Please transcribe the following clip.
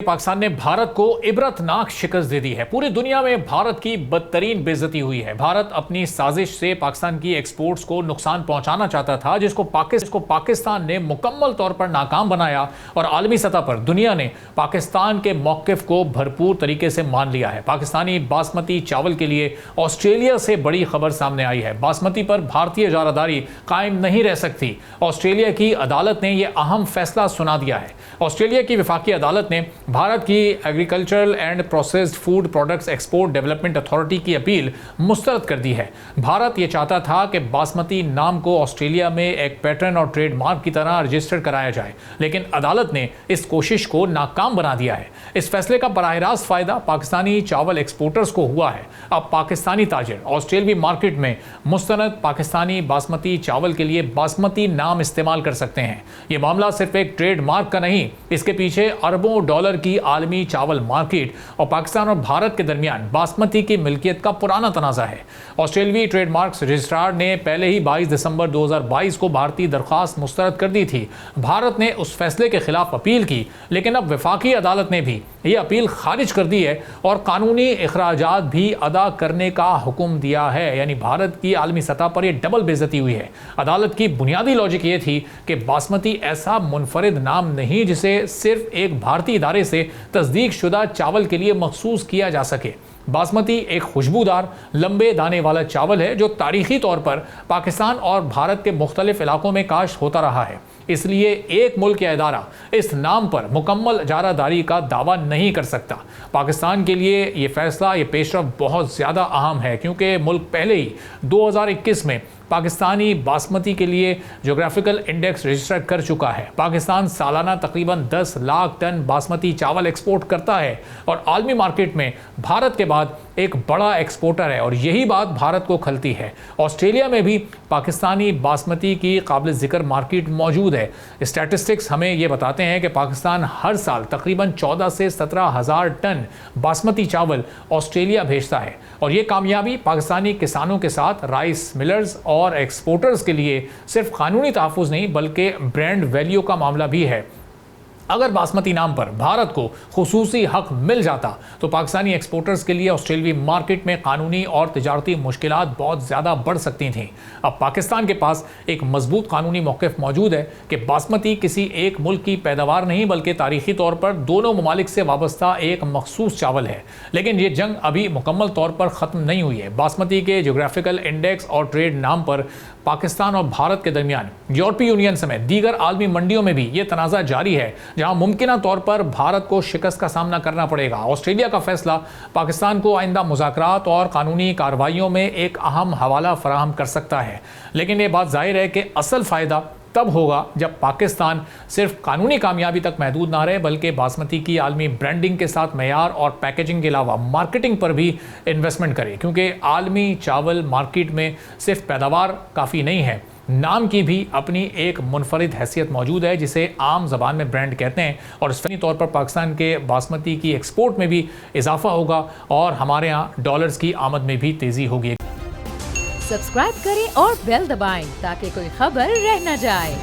पाकिस्तान ने भारत को इबरतनाक शिकस्त दे दी है। पूरी दुनिया में भारत की बदतरीन बेइज्जती हुई है। भारत अपनी साजिश से पाकिस्तान की एक्सपोर्ट्स को नुकसान पहुंचाना चाहता था, जिसको पाकिस्तान ने मुकम्मल तौर पर नाकाम बनाया और आलमी सतह पर दुनिया ने पाकिस्तान के मौक़िफ़ को भरपूर तरीके से मान लिया है। पाकिस्तानी बासमती चावल के लिए ऑस्ट्रेलिया से बड़ी खबर सामने आई है। बासमती पर भारतीय जारादारी कायम नहीं रह सकती। ऑस्ट्रेलिया की अदालत ने यह अहम फैसला सुना दिया है। ऑस्ट्रेलिया की वफाकी अदालत ने भारत की agricultural and processed food products export development authority की अपील मुस्तरद कर दी है। भारत ये चाहता था कि बासमती नाम को ऑस्ट्रेलिया में एक पैटर्न और ट्रेडमार्क की तरह रजिस्टर कराया जाए, लेकिन अदालत ने इस कोशिश को नाकाम बना दिया है। इस फैसले का बराह रास्त फायदा पाकिस्तानी चावल एक्सपोर्टर्स को हुआ है। अब पाकिस्तानी ताजिर ऑस्ट्रेलियाई मार्केट में मुस्तनद पाकिस्तानी बासमती चावल के लिए बासमती नाम इस्तेमाल कर सकते हैं। ये मामला सिर्फ एक ट्रेडमार्क का नहीं, इसके पीछे अरबों डॉलर की आलमी चावल मार्केट और पाकिस्तान और भारत के दरमियान बासमती की मिल्कियत का पुराना तनाज़ा है। ऑस्ट्रेलियाई ट्रेडमार्क्स रजिस्ट्रार ने पहले ही 22 दिसंबर 2022 को भारतीय दरख्वास्त मुस्तरद कर दी थी। भारत ने उस फैसले के खिलाफ अपील की, लेकिन अब वफाकी अदालत ने भी ये अपील खारिज कर दी है और कानूनी इखराजात भी अदा करने का हुक्म दिया है। यानी भारत की आलमी सतह पर यह डबल बेइज्जती हुई है। अदालत की बुनियादी लॉजिक ये थी कि बासमती ऐसा मुनफरिद नाम नहीं जिसे सिर्फ एक भारतीय इदारे से तस्दीक शुदा चावल के लिए मखसूस किया जा सके। बासमती एक खुशबूदार लंबे दाने वाला चावल है जो तारीखी तौर पर पाकिस्तान और भारत के मुख्तलिफ इलाकों में काश्त होता रहा है। इसलिए एक मुल्क या इदारा इस नाम पर मुकम्मल जारादारी का दावा नहीं कर सकता। पाकिस्तान के लिए ये फैसला, ये पेशरफ बहुत ज़्यादा अहम है, क्योंकि मुल्क पहले ही 2021 में पाकिस्तानी बासमती के लिए जोग्राफिकल इंडेक्स रजिस्टर कर चुका है। पाकिस्तान सालाना तकरीबन 10 लाख टन बासमती चावल एक्सपोर्ट करता है और आलमी मार्केट में भारत के बाद एक बड़ा एक्सपोर्टर है, और यही बात भारत को खलती है। ऑस्ट्रेलिया में भी पाकिस्तानी बासमती की काबिल ज़िक्र मार्केट मौजूद है। स्टैटिस्टिक्स हमें ये बताते हैं कि पाकिस्तान हर साल तकरीबन 14 से 17 हज़ार टन बासमती चावल ऑस्ट्रेलिया भेजता है, और ये कामयाबी पाकिस्तानी किसानों के साथ राइस मिलर्स और एक्सपोर्टर्स के लिए सिर्फ कानूनी तहफ़्फ़ुज़ नहीं बल्कि ब्रांड वैल्यू का मामला भी है। अगर बासमती नाम पर भारत को खुसूसी हक मिल जाता तो पाकिस्तानी एक्सपोर्टर्स के लिए ऑस्ट्रेलियाई मार्केट में कानूनी और तिजारती मुश्किलात बहुत ज़्यादा बढ़ सकती थीं। अब पाकिस्तान के पास एक मजबूत कानूनी मौक़िफ़ मौजूद है कि बासमती किसी एक मुल्क की पैदावार नहीं बल्कि तारीख़ी तौर पर दोनों ममालिक से वाबस्ता एक मखसूस चावल है। लेकिन ये जंग अभी मुकम्मल तौर पर ख़त्म नहीं हुई है। बासमती के जोग्राफिकल इंडेक्स और ट्रेड नाम पर पाकिस्तान और भारत के दरमियान यूरोपीय यूनियन समेत दीगर आलमी मंडियों में भी ये तनाज़ा जारी है, जहां मुमकिन तौर पर भारत को शिकस्त का सामना करना पड़ेगा। ऑस्ट्रेलिया का फैसला पाकिस्तान को आइंदा मुज़ाकरात और कानूनी कार्रवाइयों में एक अहम हवाला फराहम कर सकता है, लेकिन ये बात जाहिर है कि असल फ़ायदा तब होगा जब पाकिस्तान सिर्फ कानूनी कामयाबी तक महदूद ना रहे बल्कि बासमती की आलमी ब्रांडिंग के साथ मेयार और पैकेजिंग के अलावा मार्केटिंग पर भी इन्वेस्टमेंट करे, क्योंकि आलमी चावल मार्केट में सिर्फ पैदावार काफ़ी नहीं है, नाम की भी अपनी एक मुनफरिद हैसियत मौजूद है जिसे आम ज़बान में ब्रांड कहते हैं। और फ़नी तौर पर पाकिस्तान के बासमती की एक्सपोर्ट में भी इजाफा होगा और हमारे यहाँ डॉलर्स की आमद में भी तेज़ी होगी। सब्सक्राइब करें और बेल दबाएं ताकि कोई खबर रह न जाए।